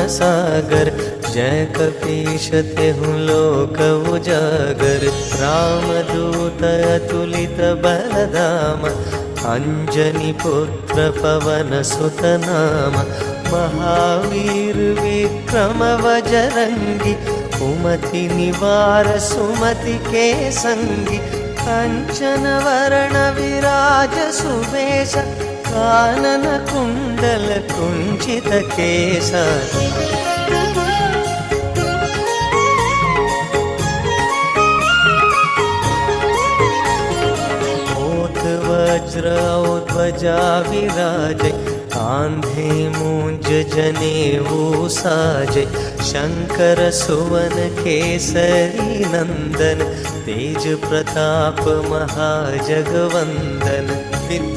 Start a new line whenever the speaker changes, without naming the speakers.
सागर। जय कपीश तेहु लोक उजागर। रामदूत अतुलित बलधाम। अंजनी पुत्र पवन सुत नाम। महावीर विक्रम बजरंगी। कुमति निवार सुमति के संगी। कंचन वरण विराज सुवेश। कानन कुंडल कुंचित केश। वज्र ध्वजा विराजे। आंधे मूंज जनेऊ साजे। शंकर सुवन केसरी नंदन। तेज प्रताप महाजगवंदन। विद्या